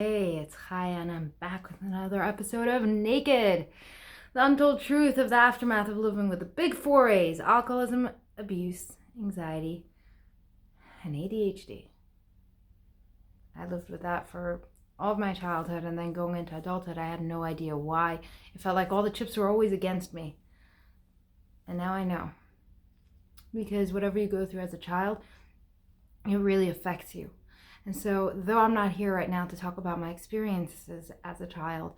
Hey, it's Chaya, and I'm back with another episode of Naked, the untold truth of the aftermath of living with the big four A's: alcoholism, abuse, anxiety, and ADHD. I lived with that for all of my childhood, and then going into adulthood, I had no idea why. It felt like all the chips were always against me. And now I know. Because whatever you go through as a child, it really affects you. And so, though I'm not here right now to talk about my experiences as a child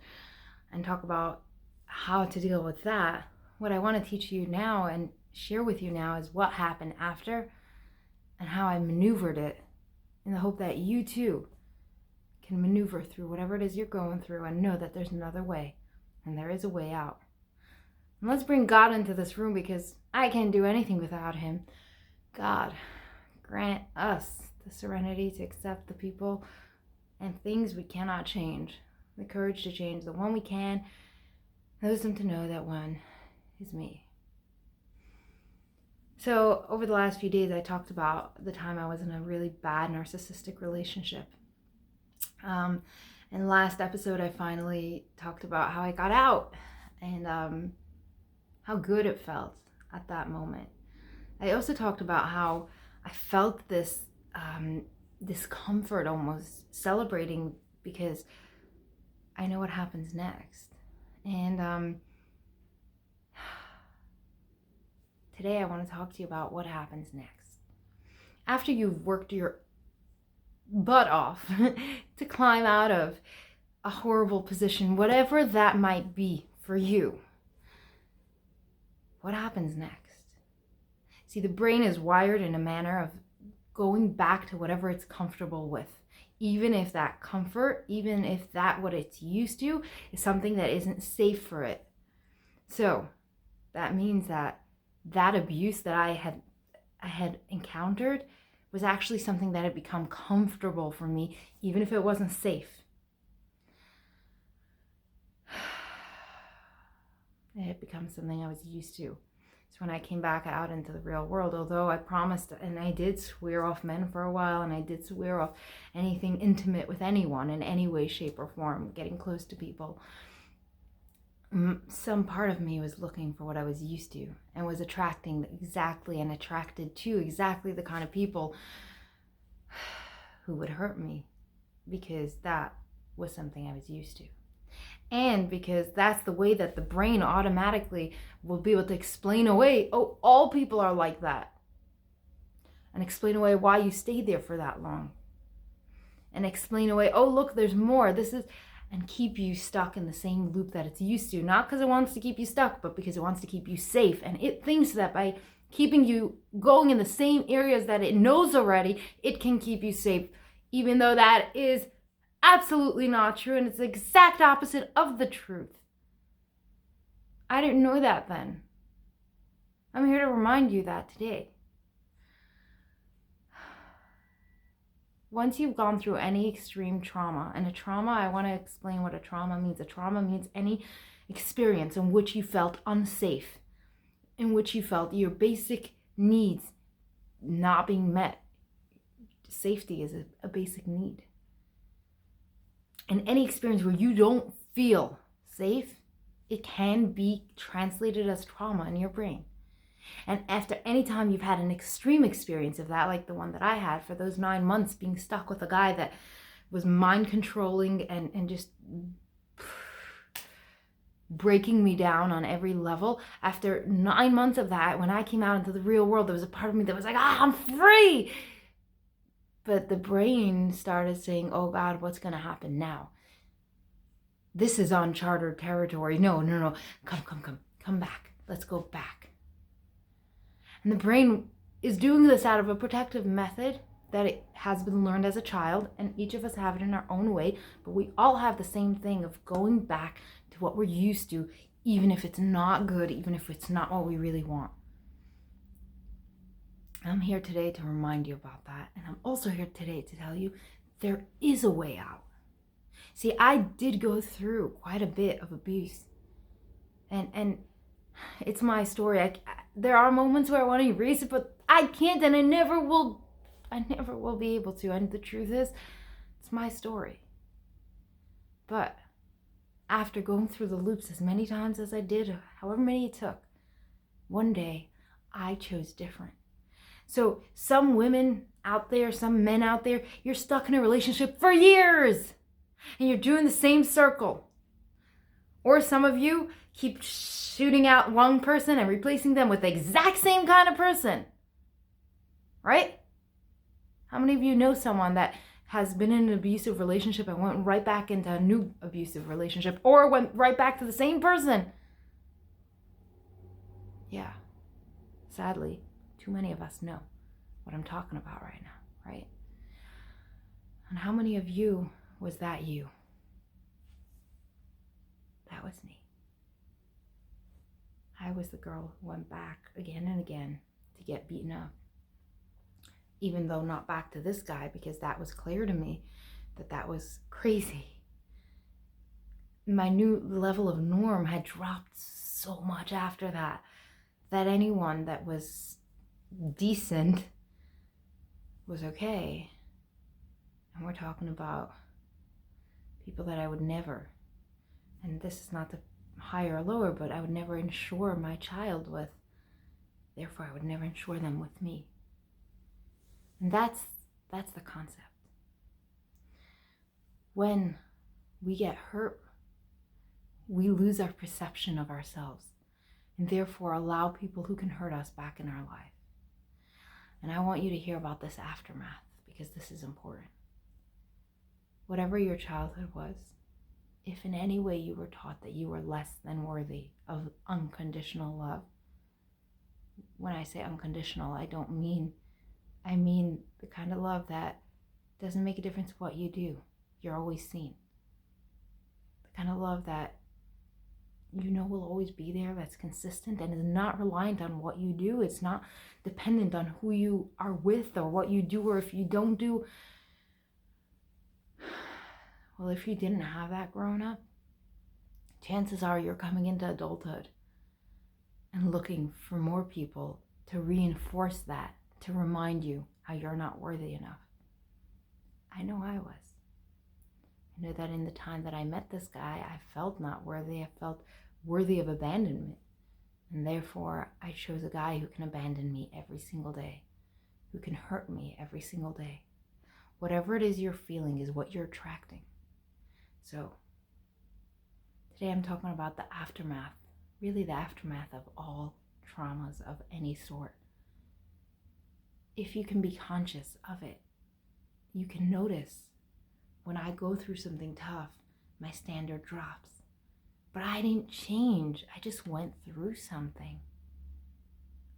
and talk about how to deal with that, what I want to teach you now and share with you now is what happened after and how I maneuvered it, in the hope that you too can maneuver through whatever it is you're going through and know that there's another way, and there is a way out. And let's bring God into this room, because I can't do anything without Him. God, grant us the serenity to accept the people and things we cannot change, the courage to change the one we can, the wisdom to know that one is me. So over the last few days, I talked about the time I was in a really bad narcissistic relationship. In the last episode, I finally talked about how I got out and how good it felt at that moment. I also talked about how I felt this discomfort, almost celebrating, because I know what happens next. And today I want to talk to you about what happens next. After you've worked your butt off to climb out of a horrible position, whatever that might be for you, what happens next? See, the brain is wired in a manner of going back to whatever it's comfortable with, even if that comfort, even if that what it's used to is something that isn't safe for it. So that means that abuse that I had encountered was actually something that had become comfortable for me, even if it wasn't safe. It had become something I was used to. When I came back out into the real world, although I promised, and I did swear off men for a while, and I did swear off anything intimate with anyone in any way, shape, or form, getting close to people, some part of me was looking for what I was used to and was attracted to exactly the kind of people who would hurt me, because that was something I was used to. And because that's the way that the brain automatically will be able to explain away, oh, all people are like that. And explain away why you stayed there for that long. And explain away, oh, look, there's more. And keep you stuck in the same loop that it's used to. Not because it wants to keep you stuck, but because it wants to keep you safe. And it thinks that by keeping you going in the same areas that it knows already, it can keep you safe. Even though that is absolutely not true, and it's the exact opposite of the truth. I didn't know that then. I'm here to remind you that today. Once you've gone through any extreme trauma, and a trauma, I want to explain what a trauma means. A trauma means any experience in which you felt unsafe, in which you felt your basic needs not being met. Safety is a basic need. And any experience where you don't feel safe, it can be translated as trauma in your brain. And after any time you've had an extreme experience of that, like the one that I had for those 9 months, being stuck with a guy that was mind controlling and just breaking me down on every level, after 9 months of that, when I came out into the real world, there was a part of me that was like, I'm free. But the brain started saying, oh God, what's going to happen now? This is uncharted territory. No. Come back. Let's go back. And the brain is doing this out of a protective method that it has been learned as a child, and each of us have it in our own way, but we all have the same thing of going back to what we're used to, even if it's not good, even if it's not what we really want. I'm here today to remind you about that. And I'm also here today to tell you there is a way out. See, I did go through quite a bit of abuse. And it's my story. There are moments where I want to erase it, but I can't, and I never will be able to. And the truth is, it's my story. But after going through the loops as many times as I did, however many it took, one day I chose different. So some women out there, some men out there, you're stuck in a relationship for years and you're doing the same circle. Or some of you keep shooting out one person and replacing them with the exact same kind of person. Right? How many of you know someone that has been in an abusive relationship and went right back into a new abusive relationship, or went right back to the same person? Yeah. Sadly, too many of us know what I'm talking about right now, right? And how many of you was that you? That was me. I was the girl who went back again and again to get beaten up. Even though not back to this guy, because that was clear to me that was crazy. My new level of norm had dropped so much after that anyone that was decent was okay. And we're talking about people that I would never, and this is not to higher or lower, but I would never insure my child with. Therefore, I would never insure them with me. And that's the concept. When we get hurt, we lose our perception of ourselves and therefore allow people who can hurt us back in our life. And I want you to hear about this aftermath because this is important. Whatever your childhood was, if in any way you were taught that you were less than worthy of unconditional love, when I say unconditional, I mean the kind of love that doesn't make a difference what you do. You're always seen. The kind of love that you know will always be there, that's consistent and is not reliant on what you do. It's not dependent on who you are with or what you do or if you don't do. Well, if you didn't have that growing up, chances are you're coming into adulthood and looking for more people to reinforce that, to remind you how you're not worthy enough. I know I was. I know that in the time that I met this guy, I felt not worthy. I felt worthy of abandonment. And therefore, I chose a guy who can abandon me every single day, who can hurt me every single day. Whatever it is you're feeling is what you're attracting. So, today I'm talking about the aftermath, really the aftermath of all traumas of any sort. If you can be conscious of it, you can notice when I go through something tough, my standard drops. But I didn't change. I just went through something.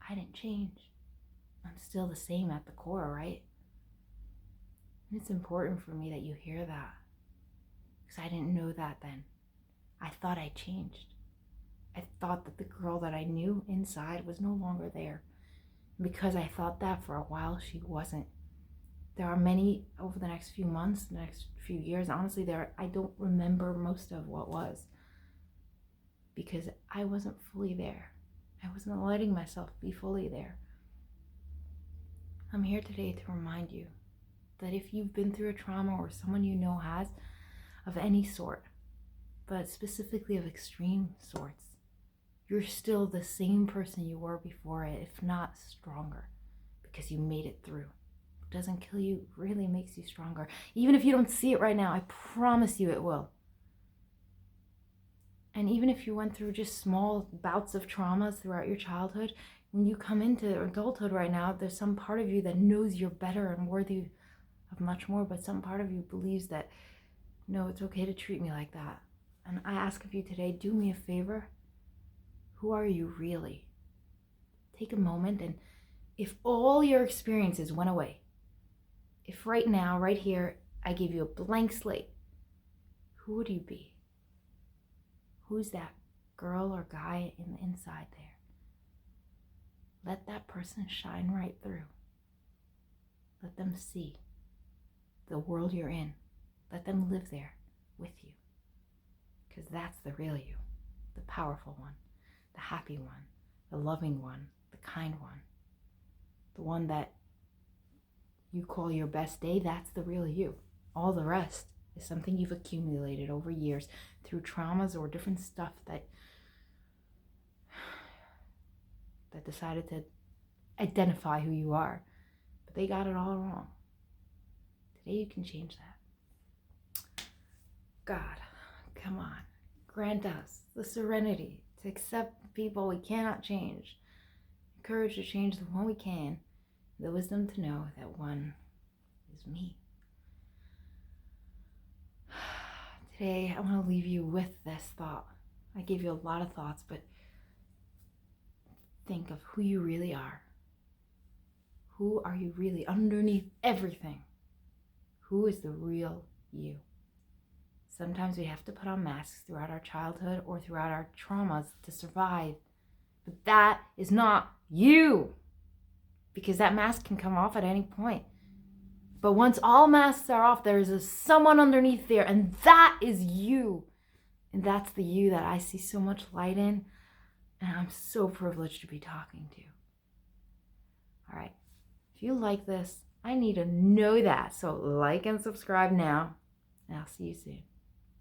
I didn't change. I'm still the same at the core, right? And it's important for me that you hear that. Because I didn't know that then. I thought I changed. I thought that the girl that I knew inside was no longer there. And because I thought that for a while, she wasn't. There are many over the next few months, the next few years. Honestly, I don't remember most of what was. Because I wasn't fully there. I wasn't letting myself be fully there. I'm here today to remind you that if you've been through a trauma or someone you know has, of any sort, but specifically of extreme sorts, you're still the same person you were before it, if not stronger, because you made it through. What doesn't kill you really makes you stronger. Even if you don't see it right now, I promise you it will. And even if you went through just small bouts of traumas throughout your childhood, when you come into adulthood right now, there's some part of you that knows you're better and worthy of much more, but some part of you believes that, no, it's okay to treat me like that. And I ask of you today, do me a favor. Who are you really? Take a moment, and if all your experiences went away, if right now, right here, I gave you a blank slate, who would you be? Who's that girl or guy in the inside there? Let that person shine right through. Let them see the world you're in. Let them live there with you. Because that's the real you, the powerful one, the happy one, the loving one, the kind one, the one that you call your best day. That's the real you. All the rest is something you've accumulated over years through traumas or different stuff that decided to identify who you are. But they got it all wrong. Today you can change that. God, come on. Grant us the serenity to accept people we cannot change, the courage to change the one we can, the wisdom to know that one is me. Today, I want to leave you with this thought. I gave you a lot of thoughts, but think of who you really are. Who are you really underneath everything? Who is the real you? Sometimes we have to put on masks throughout our childhood or throughout our traumas to survive. But that is not you, because that mask can come off at any point. But once all masks are off, there is someone underneath there, and that is you. And that's the you that I see so much light in, and I'm so privileged to be talking to. All right, if you like this, I need to know that. So like and subscribe now, and I'll see you soon.